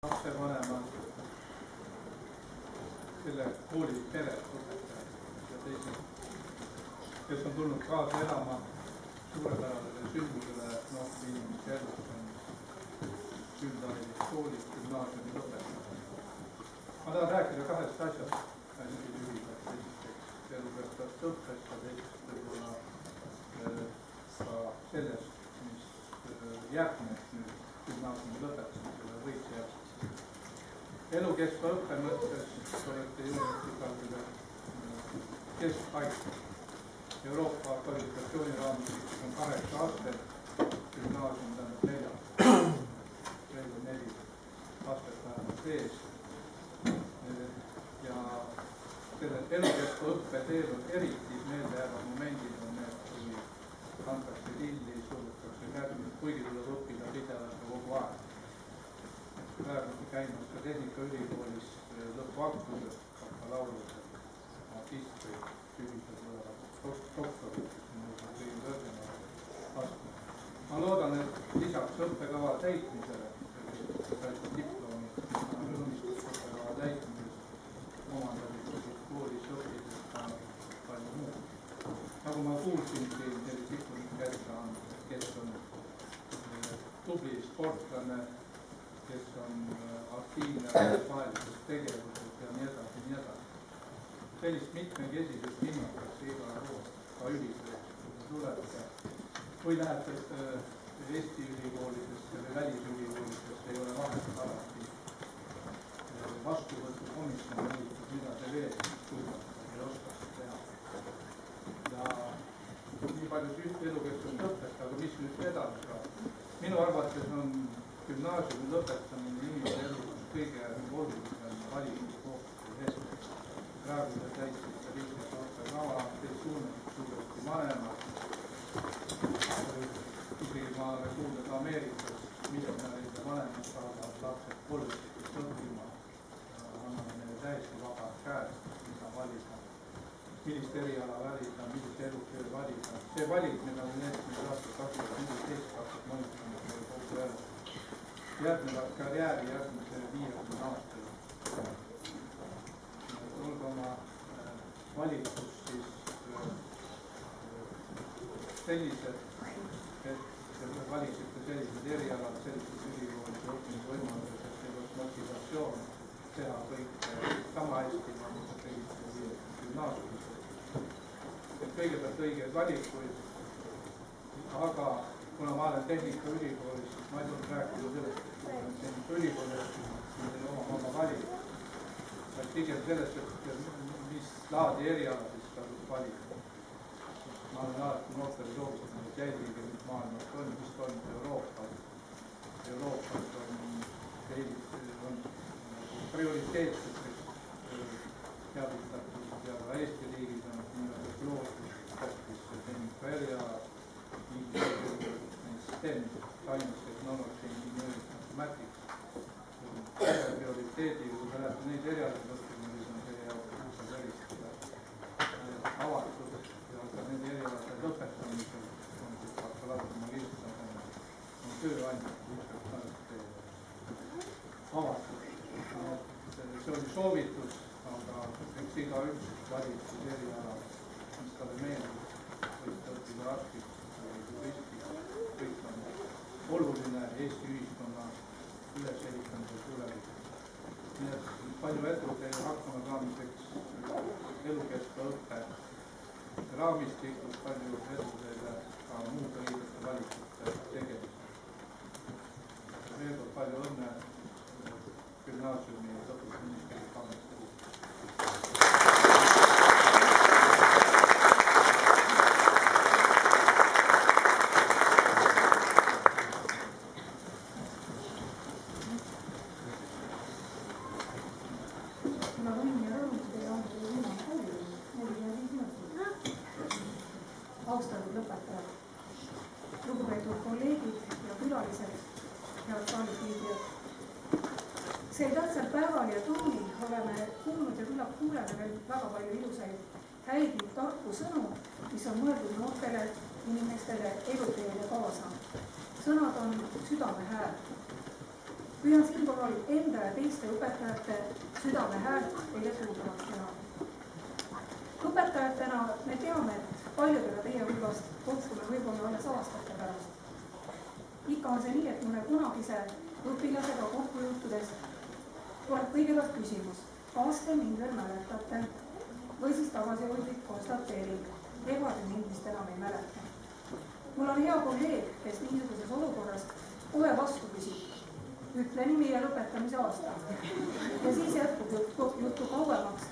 lapsevanemad, selle kooli pere õpetajad ja teised, kes on tulnud kaasa elama suurepärasele sündmusele noorte inimeste elus, on üldhariduskoolid, gümnaasiumi lõpetajad. Ma tahan rääkida kahest asjast hästi lühidalt. Esiteks elukestvast õppest ja teisest võib-olla ka sellest, mis järgneb nüüd gümnaasiumi lõpetamisele võiks jääda. Elukestva õppe mõttes olete jõudnud kusagile keskpaika. Euroopa kvalifikatsiooniraamistikus on 8 astet, gümnaasium tähendab 4 astet vähemalt ees. Ja selle elukestva õppe teevad eriti meeldejäävad momendid on need, kui antakse lilli, suudetakse kärbid, kuigi tuleb õppida pidevalt kogu aeg. Praegu käimas ka Tehnikaülikoolis lõpuaktused, bakalaureused, magistrid, sügised võivad doktorid, kes on kõige kõrgemal astmel. Ma loodan, et lisaks õppekava täitmisele, diplomi, õppekava täitmisest omandasid koolis õppides ka palju muud. Nagu ma kuulsin siin sellist diplomi kätte andnud, kes on tubli sportlane, kes on aktiivne rahvusvahelises tegevuses ja nii edasi, nii edasi. Sellist mitmekesisust hinnatakse igal pool, ka ülikoolides, kui tulete. Või lähete Eesti ülikoolidesse või välisülikoolidesse, ei ole vahet alati vastuvõtukomisjon mõjutud, mida te veel suudate või oskate teha. Ja nii palju elukestvast õppest, aga mis nüüd edasi ka? Minu arvates on gümnaasiumi lõpetamine inimese elus kõige olulisem valikukohtade eest. Praegu te täitsite lihtsalt õppekava, teid suunasid suuresti vanemad. Isegi ma olen kuulnud Ameerikas, miljonärid ja vanemad saavad lapsed koolitust õppima. Anname neile täiesti vabad käed, mida valida, millist eriala valida, millist elutöö valida. See valik, mida me need aastat 2014 hakkab mõjutama meie kogu elu. Järgnevad karjääri järgmise 50 aastal. Olge oma valikus siis sellised, et te valiksite sellised erialad, sellised ülikoolid ja õppimisvõimalused, et teil oleks motivatsioon teha kõik sama hästi, nagu te tegite gümnaasiumis. Et kõigepealt õigeid valikuid, aga kuna ma olen Tehnikaülikoolis, siis ma ei tulnud rääkida sellest, et Tehnikaülikoolis on oma valik, vaid pigem sellest, et mis laadi eriala siis tasub valida. Ma olen alati noortele soovitanud, et jälgige nüüd maailmas on, mis toimub Euroopas. Euroopas on prioriteetseteks teaditatud ja ka Eesti riigis on niimoodi lootus hoopis tehnika erialad, STEM, Science, Technology, Engineering, Mathematics. Prioriteediga, kui te lähete neid erialasid õppima, siis on see jaoks eriti avatud ja ka need erialade lõpetamisel on siis bakalaureuse magistritasandil on tööandjad avatud. See oli soovitus, aga eks igaüks valib siis eriala, mis talle meeldib, võite õppida arstiks või juristiks, kõik on oluline Eesti ühiskonna ülesehitamise tulevikus. Nii et palju edu teile hakkama saamiseks elukestva õppe raamistikus, palju edu teile ka muude õigete valikute tegemiseks. Veel kord palju õnne gümnaasiumi ja õpetusministri ametikohal. Austatud lõpetajad, lugupeetud kolleegid ja külalised, head saalisviibijad. Sel tähtsal päeval ja tunnil oleme kuulnud ja küllap kuuleme veel väga palju ilusaid, häid ning tarku sõnu, mis on mõeldud noortele inimestele eluteele kaasa. Sõnad on südame hääl. püüan siinkohal enda ja teiste õpetajate südame häält teile kuuldavaks teha. Õpetajatena me teame, et paljudega teie hulgast kohtume võib-olla alles aastate pärast. Ikka on see nii, et mõne kunagise õpilasega kokku juhtudes tuleb kõigepealt küsimus, kas te mind veel mäletate või siis tagasihoidlik konstateering, ega te mind vist enam ei mäleta. Mul on hea kolleeg, kes niisuguses olukorras kohe vastu küsib, ütle nimi ja lõpetamise aasta. Ja siis jätkub juttu kauemaks,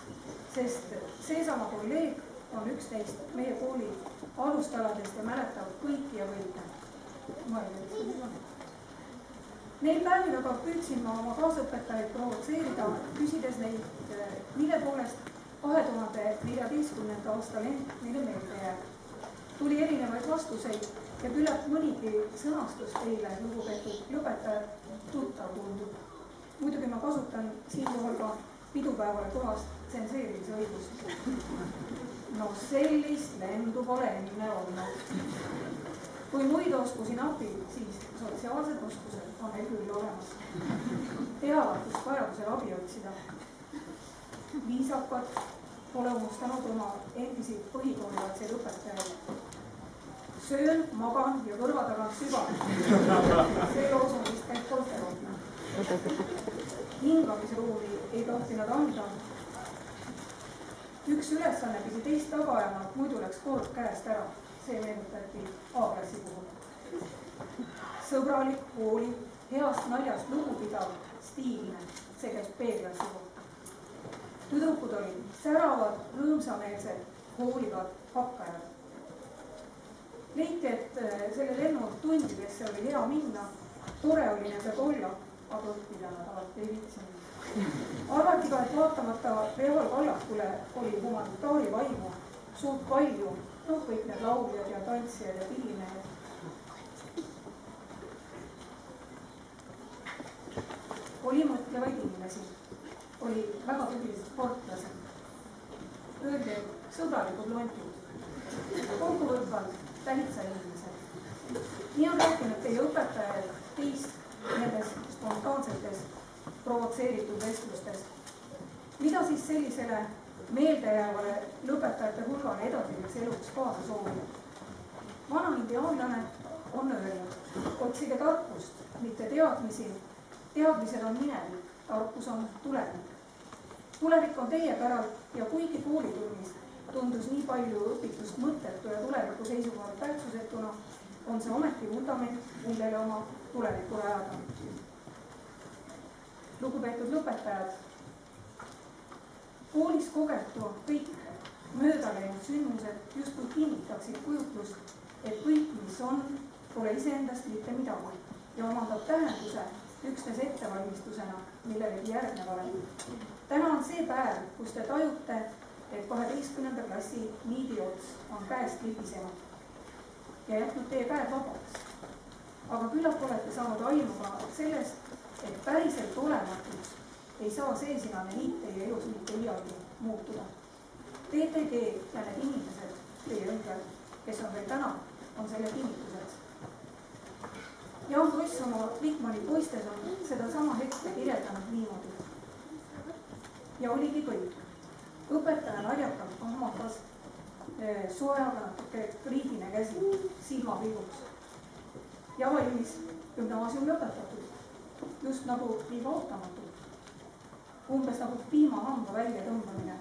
sest seesama kolleeg on üks neist meie kooli alustaladest ja mäletab kõiki ja kõike. Neil päevil aga püüdsin ma oma kaasõpetajaid provotseerida, küsides neid, mille poolest 2014. aasta lend neile meelde jääb. Tuli erinevaid vastuseid ja küllap mõnigi sõnastus teile, lugupeetud lõpetajad, tuttav tundub. Muidugi ma kasutan siinkohal ka pidupäevale kohast tsenseerimise õigust. No sellist lendu pole enne olnud. Kui muid oskusi napib, siis sotsiaalsed oskused on neil küll olemas. Teavad, kus vajadusel abi otsida. Viisakad pole unustanud oma endisi põhikoolilaadseid õpetajaid. Söön, magan ja kõrva tagant sügan. See loosung vist käib kolterohna. Hingamisruumi ei tohti nad anda. Üks ülesanne pidi teist taga ajama, muidu läks kord käest ära. See meenutati A-klassi puhul. Sõbralik, hooliv, heast naljast lugupidav, stiiline, see käis B-klassi puhul. Tüdrukud olid säravad, rõõmsameelsed, hoolivad, hakkajad. Leiti, et selle lennu tundidesse oli hea minna, tore oli nendega olla, aga õppida nad alati ei viitsinud. Arvati ka, et vaatamata reaalkallakule oli humanitaari vaimu suurt palju, kõik need lauljad ja tantsijad ja pillimehed. Oli mõtlevaid inimesi, oli väga tublisid sportlased. Öeldi, et sõbralikud lontid, kokkuvõtvalt täitsa inimesed. Nii on rääkinud teie õpetajad teist nendes spontaansetes provotseeritud vestlustes. Mida siis sellisele meeldejäävale lõpetajate hulgale edasiseks eluks kaasa soovida? Vana indiaanlane on öelnud, otsige tarkust, mitte teadmisi. Teadmised on minevik, tarkus on tulevik. Tulevik on teie päralt ja kuigi koolitunnis tundus nii palju õpitust mõttetu ja tuleviku seisukohalt tähtsusetuna, on see ometi vundament, millele oma tulevikku rajada. Lugupeetud lõpetajad, koolis kogetu kõik möödaläinud sündmused justkui kinnitaksid kujutlust, et kõik, mis on, pole iseendast mitte midagi ja omandab tähenduse üksnes ettevalmistusena millelegi järgnevale. Täna on see päev, kus te tajute, et 12. klassi niidiots on käest libisenud ja jätnud teie käed vabaks. Aga küllap olete saanud aimu ka sellest, et päriselt olematuks ei saa seesinane niit teie elus mitte iialgi muutuda. TTG ja need inimesed, teie ümber, kes on veel täna, on selle kinnituseks. Jaan Kross oma Likmani poistes on seda sama hetke kirjeldanud niimoodi. Ja oligi kõik. Õpetaja narjakalt omakas soeaga natuke kriidine käsi silmapilguks. Ja valmis gümnaasium lõpetatud. Just nagu liiga ootamatult. Umbes nagu piimahamba välja tõmbamine.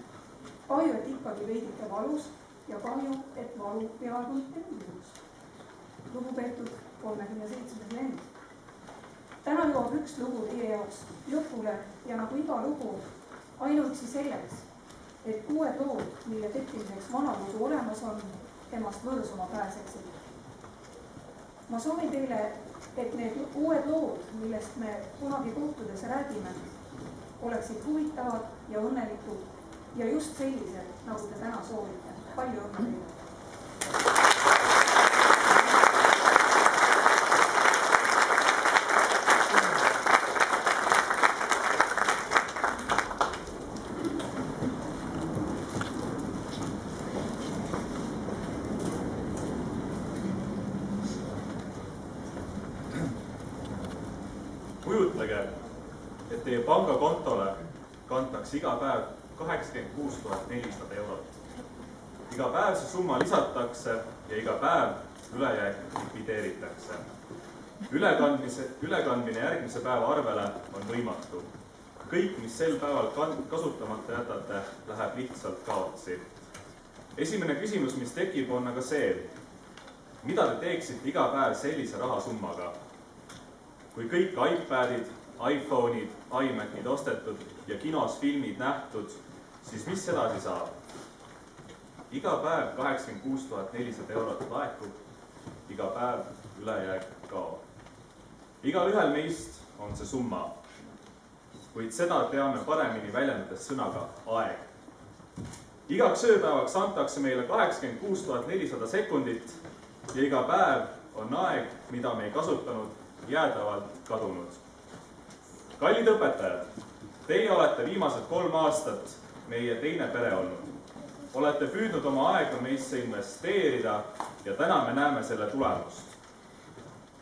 Kahju, et ikkagi veidike valus ja kahju, et valu peaaegu mitte mingus. Lugupeetud 37. lend. Täna jõuab üks lugu teie jaoks lõpule ja nagu iga lugu ainuüksi selleks, et uued lood, mille tekkimiseks vana lugu olemas on, temast võõrsuma pääseksid. Ma soovin teile, et need uued lood, millest me kunagi kohtudes räägime, oleksid huvitavad ja õnnelikud ja just sellised, nagu te täna soovite. Palju õnne teile! Kujutlege, pangakontole kantakse iga päev 86 400 eurot. Iga päev see summa lisatakse ja iga päev ülejääk likvideeritakse. Ülekandmine järgmise päeva arvele on võimatu. Kõik, mis sel päeval kasutamata jätate, läheb lihtsalt kaotsi. Esimene küsimus, mis tekib, on aga see, mida te teeksite iga päev sellise rahasummaga? Kui kõik iPadid, iPhone'id, iMac'id ostetud ja kinos filmid nähtud, siis mis edasi saab? Iga päev 86 400 eurot laekub, iga päev ülejääk kaob. Igal ühel meist on see summa, kuid seda teame paremini väljendades sõnaga aeg. Igaks ööpäevaks antakse meile 86 400 sekundit ja iga päev on aeg, mida me ei kasutanud, jäädavalt kadunud. Kallid õpetajad, teie olete viimased 3 aastat meie teine pere olnud. Olete püüdnud oma aega meisse investeerida ja täna me näeme selle tulemust.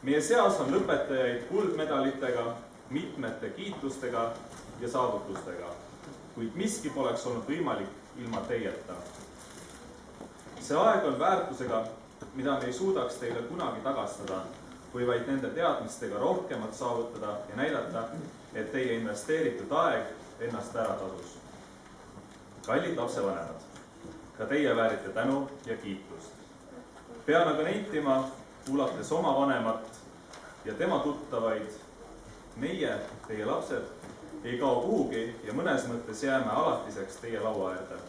Meie seas on lõpetajaid kuldmedalitega, mitmete kiitustega ja saavutustega, kuid miski poleks olnud võimalik ilma teieta. See aeg on väärtusega, mida me ei suudaks teile kunagi tagastada, kui vaid nende teadmistega rohkemat saavutada ja näidata, et teie investeeritud aeg ennast ära tasus. Kallid lapsevanemad, ka teie väärite tänu ja kiitust. Pean aga nentima, kuulates oma vanemat ja tema tuttavaid, meie, teie lapsed, ei kao kuhugi ja mõnes mõttes jääme alatiseks teie laua äärde.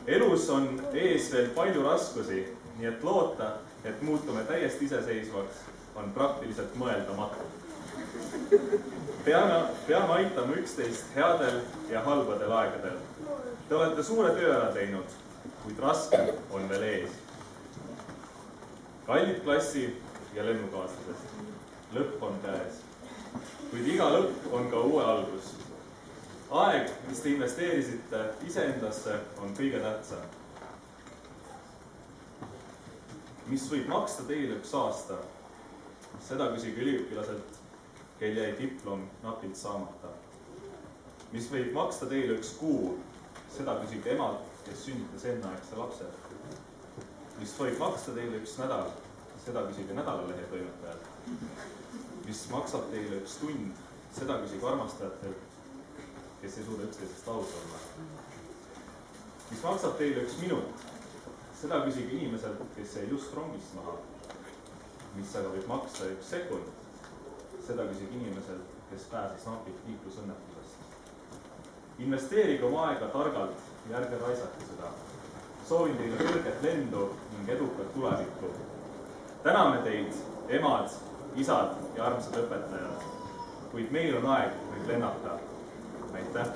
Elus on ees veel palju raskusi, nii et loota, et muutume täiesti iseseisvaks, on praktiliselt mõeldamatu. Peame aitama üksteist headel ja halbadel aegadel. Te olete suure töö ära teinud, kuid raske on veel ees. Kallid klassi ja lennukaaslased, lõpp on käes, kuid iga lõpp on ka uue algus. Aeg, mis te investeerisite iseendasse, on kõige tähtsam. Mis võib maksta teile 1 aasta? Seda küsige üliõpilaselt, kel jäi diplom napilt saamata. Mis võib maksta teile 1 kuu? Seda küsige emalt, kes sünnitas enneaegse lapse. Mis võib maksta teile 1 nädal? Seda küsige nädalalehe toimetajalt. Mis maksab teile 1 tund? Seda küsige armastajatelt, kes ei suuda üksteisest aus olla. Mis maksab teile 1 minut? Seda küsige inimeselt, kes jäi just rongist maha. Mis aga võib maksta 1 sekund? Seda küsige inimeselt, kes pääses napilt liiklusõnnetusest. Investeerige oma aega targalt ja ärge raisake seda. Soovin teile kõrget lendu ning edukat tulevikku. Täname teid, emad, isad ja armsad õpetajad, kuid meil on aeg nüüd lennata. Aitäh!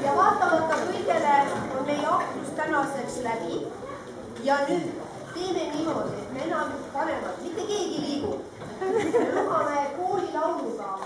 ja vaatamata kõigele on meie aktus tänaseks läbi ja nüüd teeme niimoodi, et me enam vanemad, mitte keegi liigub. Me lubame koolilauluga